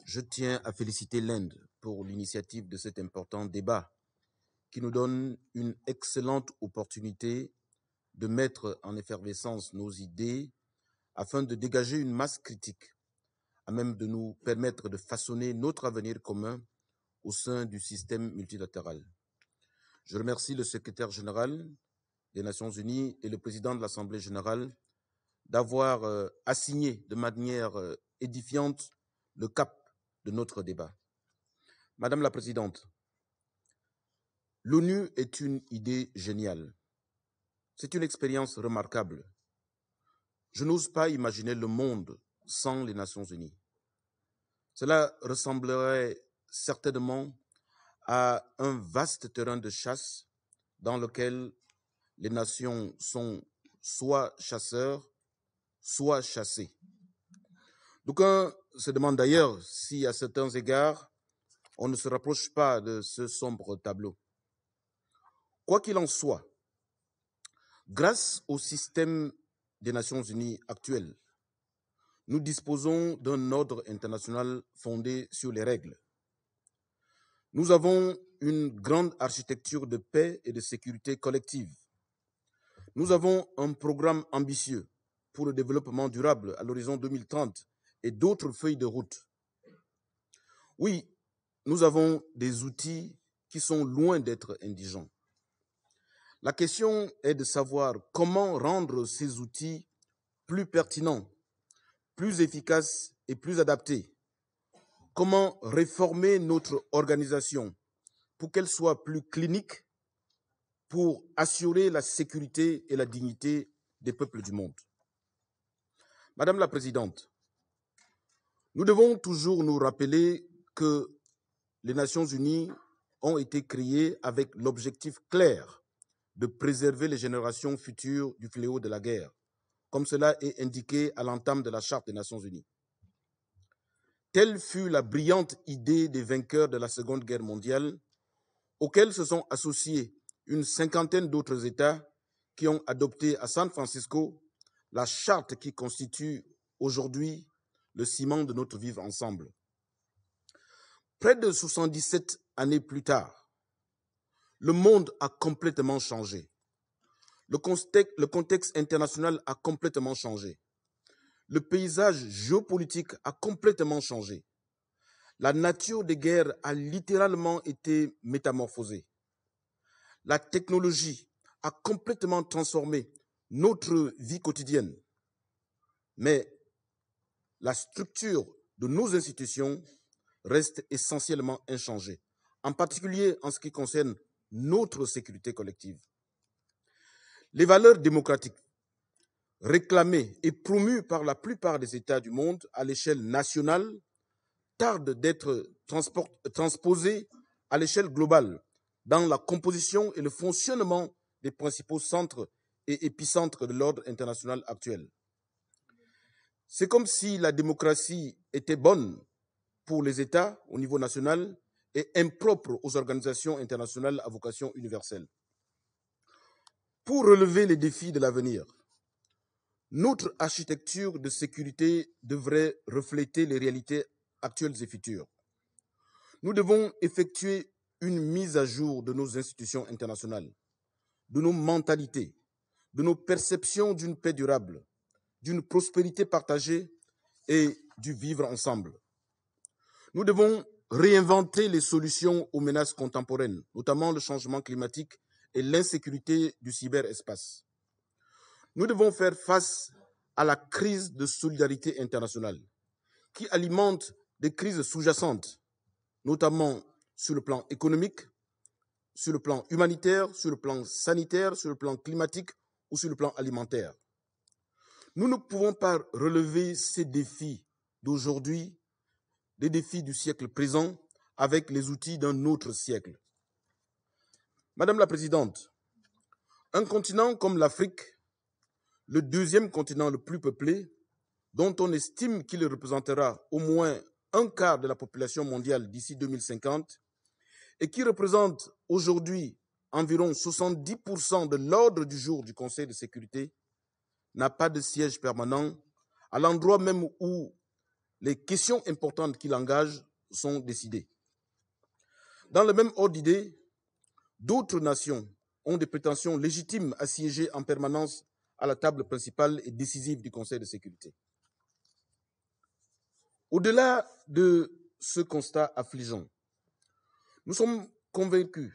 Je tiens à féliciter l'Inde pour l'initiative de cet important débat qui nous donne une excellente opportunité de mettre en effervescence nos idées afin de dégager une masse critique à même de nous permettre de façonner notre avenir commun au sein du système multilatéral. Je remercie le secrétaire général des Nations Unies et le président de l'Assemblée générale d'avoir assigné de manière édifiante le cap de notre débat. Madame la Présidente, l'ONU est une idée géniale. C'est une expérience remarquable. Je n'ose pas imaginer le monde sans les Nations Unies. Cela ressemblerait certainement à un vaste terrain de chasse dans lequel les nations sont soit chasseurs, soit chassés. D'aucuns se demandent d'ailleurs si, à certains égards, on ne se rapproche pas de ce sombre tableau. Quoi qu'il en soit, grâce au système des Nations Unies actuel, nous disposons d'un ordre international fondé sur les règles. Nous avons une grande architecture de paix et de sécurité collective. Nous avons un programme ambitieux pour le développement durable à l'horizon 2030 et d'autres feuilles de route. Oui, nous avons des outils qui sont loin d'être indigents. La question est de savoir comment rendre ces outils plus pertinents, plus efficaces et plus adaptés. Comment réformer notre organisation pour qu'elle soit plus clinique, pour assurer la sécurité et la dignité des peuples du monde. Madame la Présidente, nous devons toujours nous rappeler que les Nations Unies ont été créées avec l'objectif clair de préserver les générations futures du fléau de la guerre, comme cela est indiqué à l'entame de la Charte des Nations Unies. Telle fut la brillante idée des vainqueurs de la Seconde Guerre mondiale, auxquels se sont associés une cinquantaine d'autres États qui ont adopté à San Francisco la charte qui constitue aujourd'hui le ciment de notre vivre ensemble. Près de 77 années plus tard, le monde a complètement changé. Le contexte international a complètement changé. Le paysage géopolitique a complètement changé. La nature des guerres a littéralement été métamorphosée. La technologie a complètement transformé notre vie quotidienne. Mais la structure de nos institutions reste essentiellement inchangée, en particulier en ce qui concerne notre sécurité collective. Les valeurs démocratiques réclamées et promues par la plupart des États du monde à l'échelle nationale tardent d'être transposées à l'échelle globale dans la composition et le fonctionnement des principaux centres et épicentres de l'ordre international actuel. C'est comme si la démocratie était bonne pour les États au niveau national et impropre aux organisations internationales à vocation universelle. Pour relever les défis de l'avenir, notre architecture de sécurité devrait refléter les réalités actuelles et futures. Nous devons effectuer une mise à jour de nos institutions internationales, de nos mentalités, de nos perceptions d'une paix durable, d'une prospérité partagée et du vivre ensemble. Nous devons réinventer les solutions aux menaces contemporaines, notamment le changement climatique et l'insécurité du cyberespace. Nous devons faire face à la crise de solidarité internationale qui alimente des crises sous-jacentes, notamment sur le plan économique, sur le plan humanitaire, sur le plan sanitaire, sur le plan climatique ou sur le plan alimentaire. Nous ne pouvons pas relever ces défis d'aujourd'hui, des défis du siècle présent, avec les outils d'un autre siècle. Madame la Présidente, un continent comme l'Afrique, le deuxième continent le plus peuplé, dont on estime qu'il représentera au moins un quart de la population mondiale d'ici 2050, et qui représente aujourd'hui environ 70% de l'ordre du jour du Conseil de sécurité, n'a pas de siège permanent, à l'endroit même où les questions importantes qui l'engagent sont décidées. Dans le même ordre d'idées, d'autres nations ont des prétentions légitimes à siéger en permanence à la table principale et décisive du Conseil de sécurité. Au-delà de ce constat affligeant, nous sommes convaincus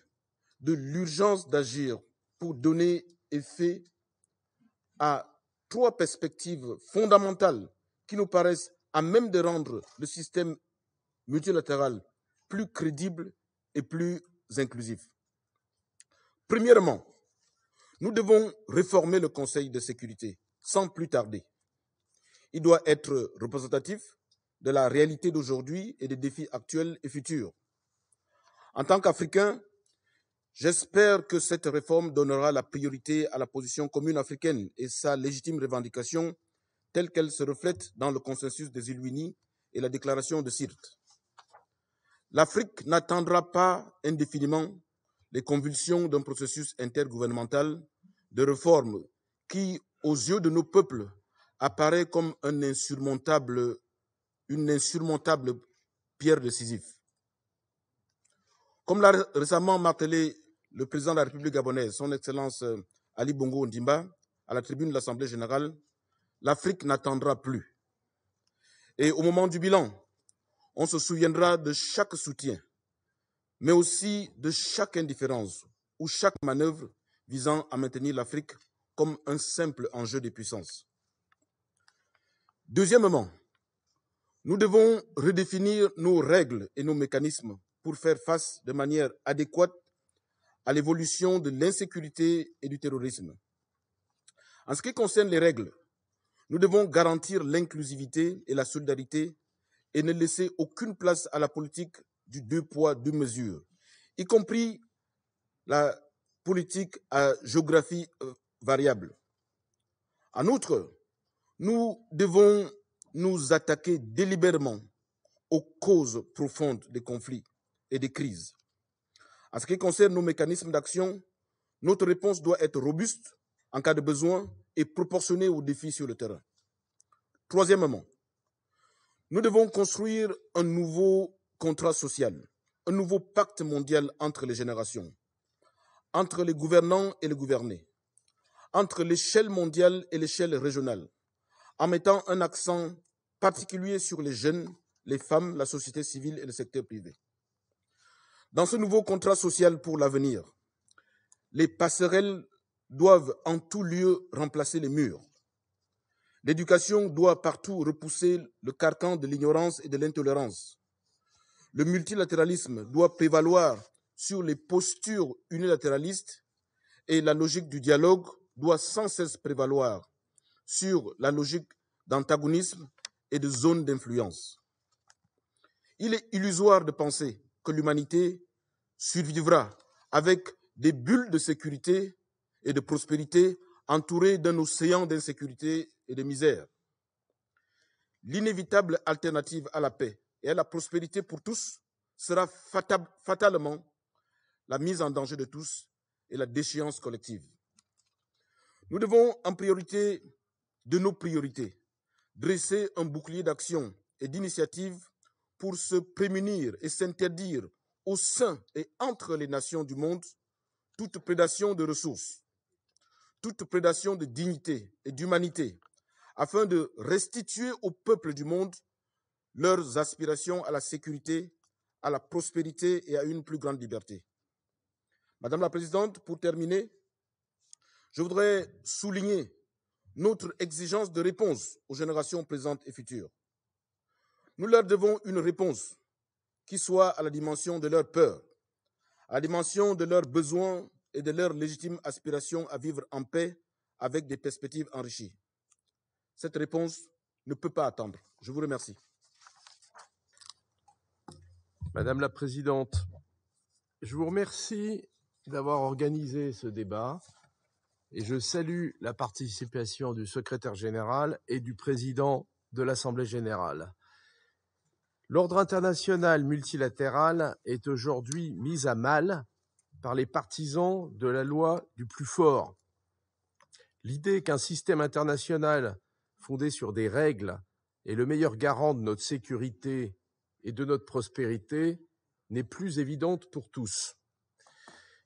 de l'urgence d'agir pour donner effet à 3 perspectives fondamentales qui nous paraissent à même de rendre le système multilatéral plus crédible et plus inclusif. Premièrement, nous devons réformer le Conseil de sécurité sans plus tarder. Il doit être représentatif de la réalité d'aujourd'hui et des défis actuels et futurs. En tant qu'Africain, j'espère que cette réforme donnera la priorité à la position commune africaine et sa légitime revendication telle qu'elle se reflète dans le consensus des îles Unis et la déclaration de Sirte. L'Afrique n'attendra pas indéfiniment les convulsions d'un processus intergouvernemental de réforme qui, aux yeux de nos peuples, apparaît comme une insurmontable pierre de Sisyphe. Comme l'a récemment martelé le président de la République gabonaise, son Excellence Ali Bongo Ondimba, à la tribune de l'Assemblée générale, l'Afrique n'attendra plus. Et au moment du bilan, on se souviendra de chaque soutien, mais aussi de chaque indifférence ou chaque manœuvre visant à maintenir l'Afrique comme un simple enjeu de puissance. Deuxièmement, nous devons redéfinir nos règles et nos mécanismes pour faire face de manière adéquate à l'évolution de l'insécurité et du terrorisme. En ce qui concerne les règles, nous devons garantir l'inclusivité et la solidarité et ne laisser aucune place à la politique du 2 poids, 2 mesures, y compris la politique à géographie variable. En outre, nous devons nous attaquer délibérément aux causes profondes des conflits et des crises. En ce qui concerne nos mécanismes d'action, notre réponse doit être robuste en cas de besoin et proportionnée aux défis sur le terrain. Troisièmement, nous devons construire un nouveau contrat social, un nouveau pacte mondial entre les générations, entre les gouvernants et les gouvernés, entre l'échelle mondiale et l'échelle régionale, en mettant un accent particulier sur les jeunes, les femmes, la société civile et le secteur privé. Dans ce nouveau contrat social pour l'avenir, les passerelles doivent en tout lieu remplacer les murs. L'éducation doit partout repousser le carcan de l'ignorance et de l'intolérance. Le multilatéralisme doit prévaloir sur les postures unilatéralistes et la logique du dialogue doit sans cesse prévaloir sur la logique d'antagonisme et de zone d'influence. Il est illusoire de penser que l'humanité survivra avec des bulles de sécurité et de prospérité entourées d'un océan d'insécurité et de misère. L'inévitable alternative à la paix et à la prospérité pour tous sera fatalement la mise en danger de tous et la déchéance collective. Nous devons, en priorité de nos priorités, dresser un bouclier d'action et d'initiative pour se prémunir et s'interdire au sein et entre les nations du monde toute prédation de ressources, toute prédation de dignité et d'humanité, afin de restituer aux peuples du monde leurs aspirations à la sécurité, à la prospérité et à une plus grande liberté. Madame la Présidente, pour terminer, je voudrais souligner notre exigence de réponse aux générations présentes et futures. Nous leur devons une réponse qui soit à la dimension de leurs peurs, à la dimension de leurs besoins et de leur légitime aspiration à vivre en paix avec des perspectives enrichies. Cette réponse ne peut pas attendre. Je vous remercie. Madame la Présidente, je vous remercie d'avoir organisé ce débat et je salue la participation du secrétaire général et du président de l'Assemblée générale. L'ordre international multilatéral est aujourd'hui mis à mal par les partisans de la loi du plus fort. L'idée qu'un système international fondé sur des règles est le meilleur garant de notre sécurité et de notre prospérité n'est plus évidente pour tous.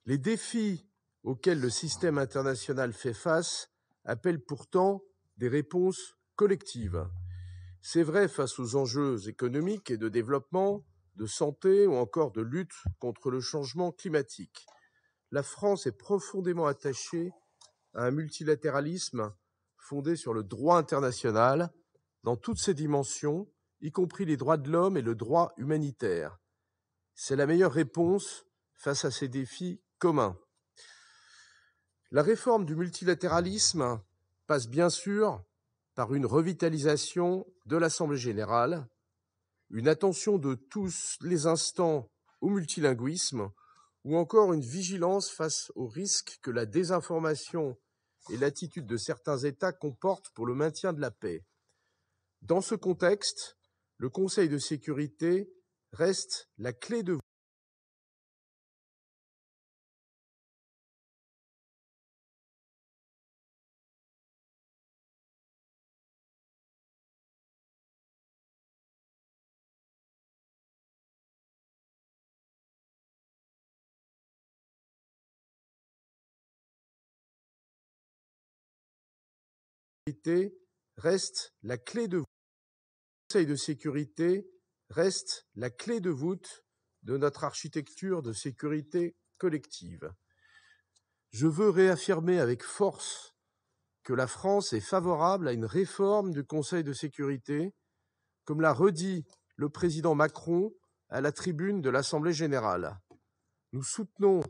Les défis auxquels le système international fait face appellent pourtant des réponses collectives. C'est vrai face aux enjeux économiques et de développement, de santé ou encore de lutte contre le changement climatique. La France est profondément attachée à un multilatéralisme fondé sur le droit international dans toutes ses dimensions, y compris les droits de l'homme et le droit humanitaire. C'est la meilleure réponse face à ces défis communs. La réforme du multilatéralisme passe bien sûr par une revitalisation de l'Assemblée générale, une attention de tous les instants au multilinguisme ou encore une vigilance face aux risques que la désinformation et l'attitude de certains États comportent pour le maintien de la paix. Dans ce contexte, le Conseil de sécurité reste la clé de sécurité reste la clé de Conseil de sécurité reste la clé de voûte de notre architecture de sécurité collective. Je veux réaffirmer avec force que la France est favorable à une réforme du Conseil de sécurité, comme l'a redit le président Macron à la tribune de l'Assemblée générale. Nous soutenons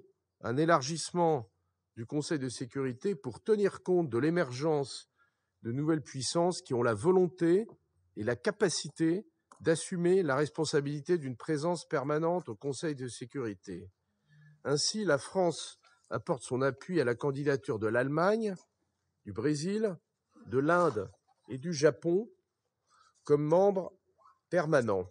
un élargissement du Conseil de sécurité pour tenir compte de l'émergence de nouvelles puissances qui ont la volonté et la capacité d'assumer la responsabilité d'une présence permanente au Conseil de sécurité. Ainsi, la France apporte son appui à la candidature de l'Allemagne, du Brésil, de l'Inde et du Japon comme membres permanents.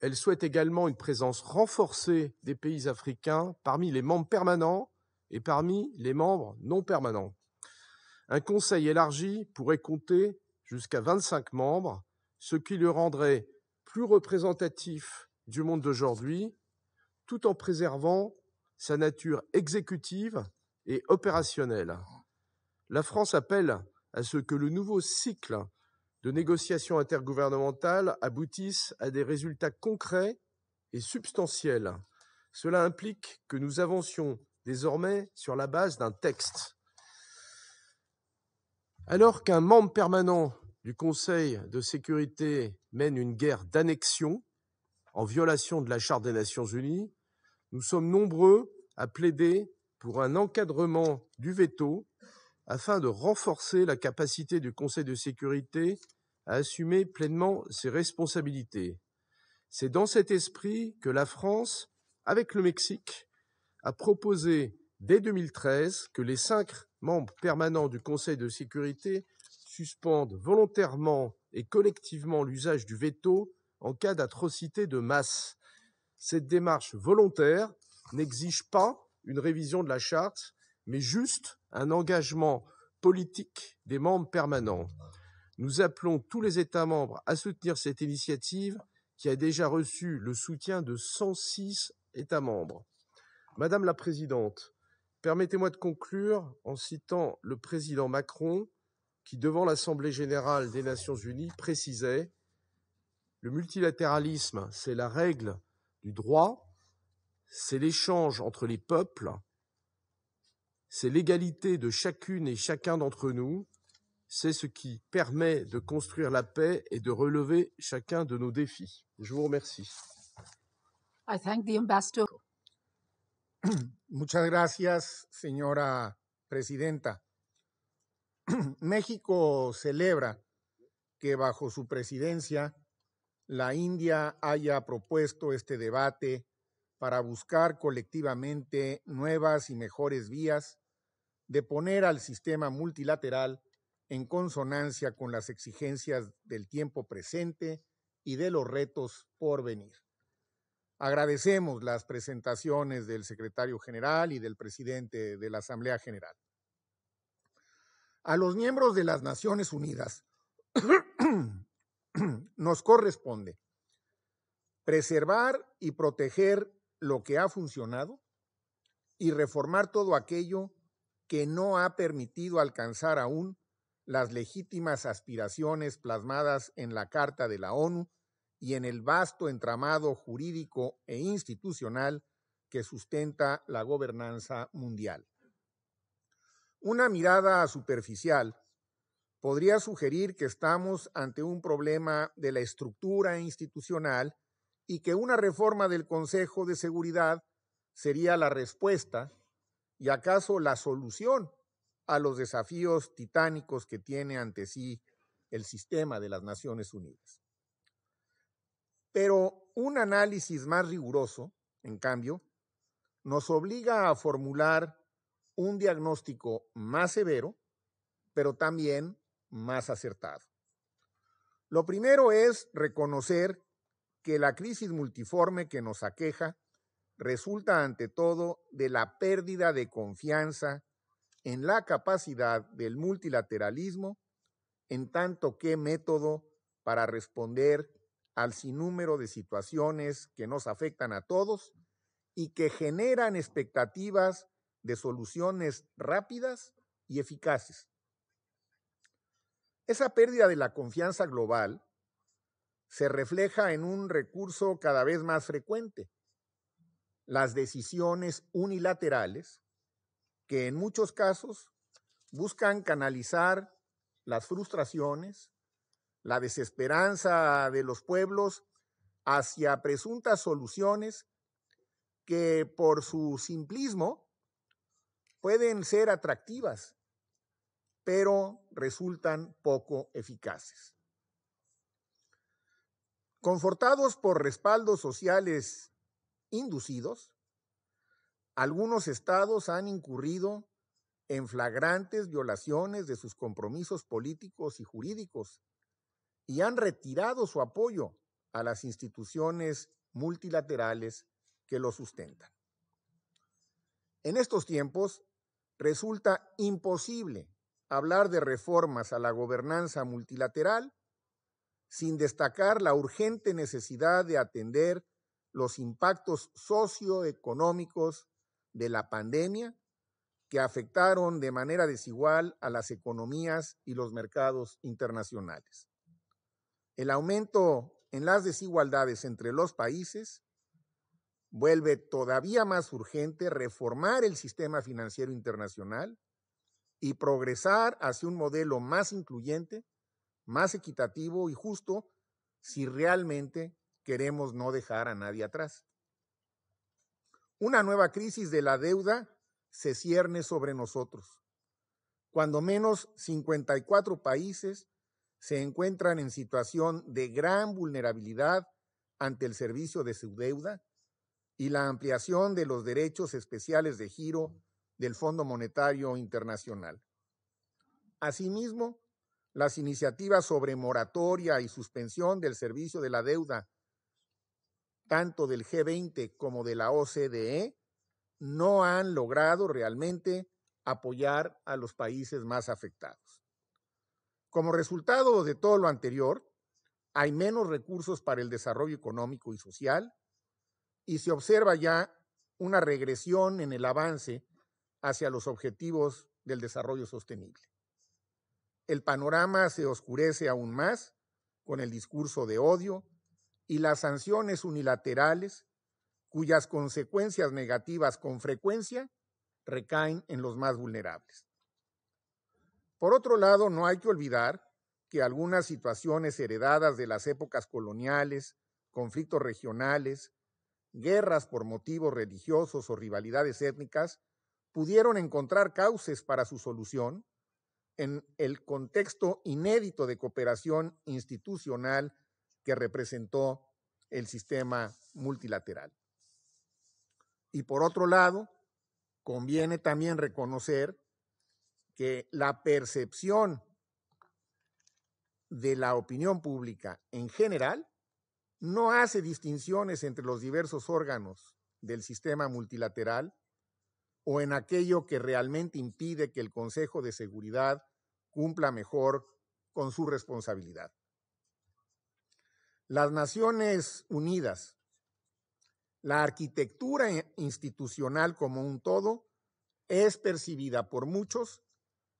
Elle souhaite également une présence renforcée des pays africains parmi les membres permanents et parmi les membres non permanents. Un conseil élargi pourrait compter jusqu'à 25 membres, ce qui le rendrait plus représentatif du monde d'aujourd'hui, tout en préservant sa nature exécutive et opérationnelle. La France appelle à ce que le nouveau cycle de négociations intergouvernementales aboutisse à des résultats concrets et substantiels. Cela implique que nous avancions désormais sur la base d'un texte. Alors qu'un membre permanent du Conseil de sécurité mène une guerre d'annexion en violation de la Charte des Nations unies, nous sommes nombreux à plaider pour un encadrement du veto afin de renforcer la capacité du Conseil de sécurité à assumer pleinement ses responsabilités. C'est dans cet esprit que la France, avec le Mexique, a proposé dès 2013 que les 5 membres permanents du Conseil de sécurité suspendent volontairement et collectivement l'usage du veto en cas d'atrocité de masse. Cette démarche volontaire n'exige pas une révision de la charte, mais juste un engagement politique des membres permanents. Nous appelons tous les États membres à soutenir cette initiative qui a déjà reçu le soutien de 106 États membres. Madame la Présidente, permettez-moi de conclure en citant le président Macron qui, devant l'Assemblée générale des Nations unies, précisait « Le multilatéralisme, c'est la règle du droit, c'est l'échange entre les peuples, c'est l'égalité de chacune et chacun d'entre nous, c'est ce qui permet de construire la paix et de relever chacun de nos défis. » Je vous remercie. I thank the ambassador. Muchas gracias, señora presidenta. México celebra que bajo su presidencia la India haya propuesto este debate para buscar colectivamente nuevas y mejores vías de poner al sistema multilateral en consonancia con las exigencias del tiempo presente y de los retos por venir. Agradecemos las presentaciones del secretario general y del presidente de la Asamblea General. A los miembros de las Naciones Unidas nos corresponde preservar y proteger lo que ha funcionado y reformar todo aquello que no ha permitido alcanzar aún las legítimas aspiraciones plasmadas en la Carta de la ONU y en el vasto entramado jurídico e institucional que sustenta la gobernanza mundial. Una mirada superficial podría sugerir que estamos ante un problema de la estructura institucional y que una reforma del Consejo de Seguridad sería la respuesta y acaso la solución a los desafíos titánicos que tiene ante sí el sistema de las Naciones Unidas. Pero un análisis más riguroso, en cambio, nos obliga a formular un diagnóstico más severo, pero también más acertado. Lo primero es reconocer que la crisis multiforme que nos aqueja resulta ante todo de la pérdida de confianza en la capacidad del multilateralismo en tanto que método para responder al sinnúmero de situaciones que nos afectan a todos y que generan expectativas de soluciones rápidas y eficaces. Esa pérdida de la confianza global se refleja en un recurso cada vez más frecuente: las decisiones unilaterales, que en muchos casos buscan canalizar las frustraciones, la desesperanza de los pueblos hacia presuntas soluciones que por su simplismo pueden ser atractivas, pero resultan poco eficaces. Confortados por respaldos sociales inducidos, algunos estados han incurrido en flagrantes violaciones de sus compromisos políticos y jurídicos y han retirado su apoyo a las instituciones multilaterales que lo sustentan. En estos tiempos resulta imposible hablar de reformas a la gobernanza multilateral sin destacar la urgente necesidad de atender los impactos socioeconómicos de la pandemia que afectaron de manera desigual a las economías y los mercados internacionales. El aumento en las desigualdades entre los países vuelve todavía más urgente reformar el sistema financiero internacional y progresar hacia un modelo más incluyente, más equitativo y justo si realmente queremos no dejar a nadie atrás. Una nueva crisis de la deuda se cierne sobre nosotros. Cuando menos 54 países se encuentran en situación de gran vulnerabilidad ante el servicio de su deuda y la ampliación de los derechos especiales de giro del Fondo Monetario Internacional. Asimismo, las iniciativas sobre moratoria y suspensión del servicio de la deuda, tanto del G20 como de la OCDE, no han logrado realmente apoyar a los países más afectados. Como resultado de todo lo anterior, hay menos recursos para el desarrollo económico y social y se observa ya una regresión en el avance hacia los objetivos del desarrollo sostenible. El panorama se oscurece aún más con el discurso de odio y las sanciones unilaterales, cuyas consecuencias negativas con frecuencia recaen en los más vulnerables. Por otro lado, no hay que olvidar que algunas situaciones heredadas de las épocas coloniales, conflictos regionales, guerras por motivos religiosos o rivalidades étnicas, pudieron encontrar cauces para su solución en el contexto inédito de cooperación institucional que representó el sistema multilateral. Y por otro lado, conviene también reconocer que la percepción de la opinión pública en general no hace distinciones entre los diversos órganos del sistema multilateral o en aquello que realmente impide que el Consejo de Seguridad cumpla mejor con su responsabilidad. Las Naciones Unidas, la arquitectura institucional como un todo, es percibida por muchos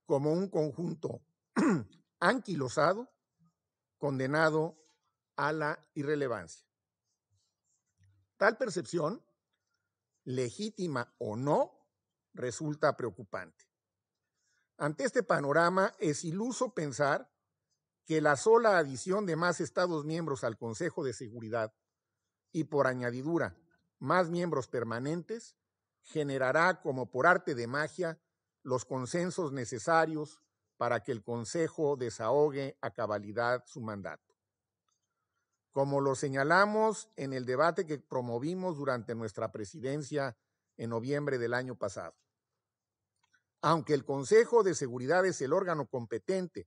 como un conjunto anquilosado, condenado a la irrelevancia. Tal percepción, legítima o no, resulta preocupante. Ante este panorama, es iluso pensar que la sola adición de más Estados miembros al Consejo de Seguridad y por añadidura más miembros permanentes generará como por arte de magia los consensos necesarios para que el Consejo desahogue a cabalidad su mandato. Como lo señalamos en el debate que promovimos durante nuestra presidencia en noviembre del año pasado, aunque el Consejo de Seguridad es el órgano competente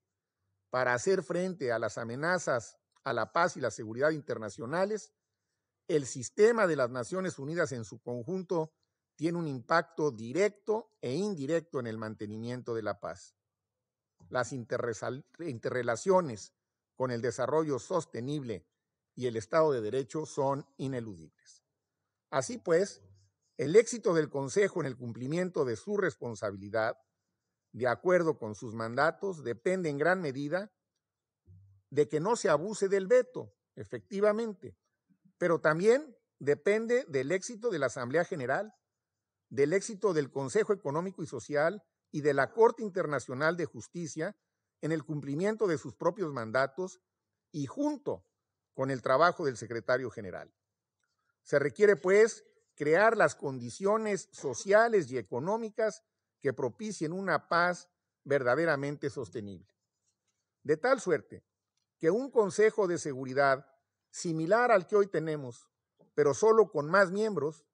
para hacer frente a las amenazas a la paz y la seguridad internacionales, el sistema de las Naciones Unidas en su conjunto tiene un impacto directo e indirecto en el mantenimiento de la paz. Las interrelaciones con el desarrollo sostenible y el Estado de Derecho son ineludibles. Así pues, el éxito del Consejo en el cumplimiento de su responsabilidad, de acuerdo con sus mandatos, depende en gran medida de que no se abuse del veto, efectivamente, pero también depende del éxito de la Asamblea General, del éxito del Consejo Económico y Social y de la Corte Internacional de Justicia en el cumplimiento de sus propios mandatos y junto con el trabajo del secretario general. Se requiere, pues, crear las condiciones sociales y económicas que propicien una paz verdaderamente sostenible. De tal suerte que un Consejo de Seguridad similar al que hoy tenemos, pero solo con más miembros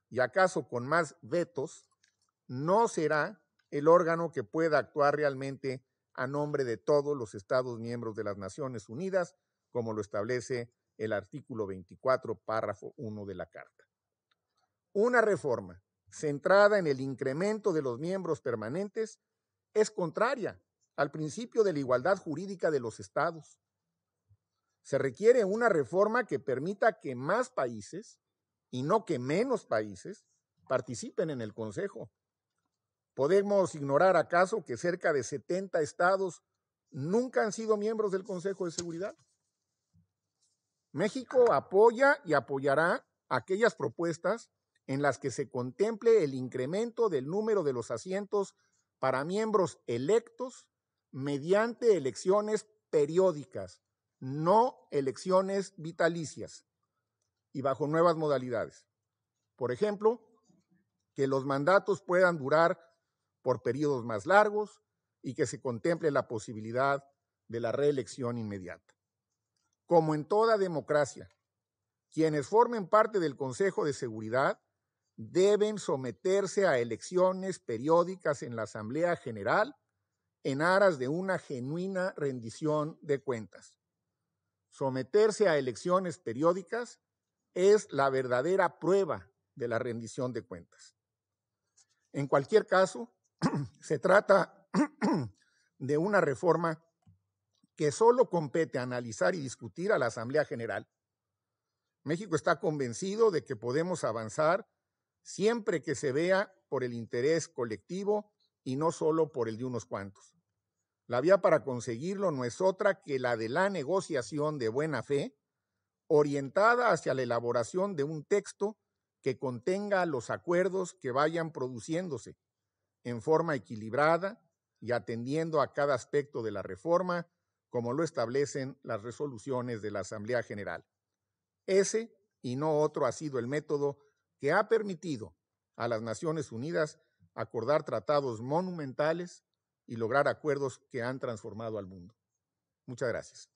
y acaso con más vetos, no será el órgano que pueda actuar realmente a nombre de todos los Estados miembros de las Naciones Unidas, como lo establece el artículo 24, párrafo 1 de la Carta. Una reforma centrada en el incremento de los miembros permanentes es contraria al principio de la igualdad jurídica de los Estados. Se requiere una reforma que permita que más países, y no que menos países, participen en el Consejo. ¿Podemos ignorar acaso que cerca de 70 estados nunca han sido miembros del Consejo de Seguridad? México apoya y apoyará aquellas propuestas en las que se contemple el incremento del número de los asientos para miembros electos mediante elecciones periódicas, no elecciones vitalicias y bajo nuevas modalidades. Por ejemplo, que los mandatos puedan durar por periodos más largos y que se contemple la posibilidad de la reelección inmediata. Como en toda democracia, quienes formen parte del Consejo de Seguridad deben someterse a elecciones periódicas en la Asamblea General en aras de una genuina rendición de cuentas. Someterse a elecciones periódicas es la verdadera prueba de la rendición de cuentas. En cualquier caso, se trata de una reforma que solo compete analizar y discutir a la Asamblea General. México está convencido de que podemos avanzar siempre que se vea por el interés colectivo y no solo por el de unos cuantos. La vía para conseguirlo no es otra que la de la negociación de buena fe, orientada hacia la elaboración de un texto que contenga los acuerdos que vayan produciéndose en forma equilibrada y atendiendo a cada aspecto de la reforma, como lo establecen las resoluciones de la Asamblea General. Ese y no otro ha sido el método que ha permitido a las Naciones Unidas acordar tratados monumentales y lograr acuerdos que han transformado al mundo. Muchas gracias.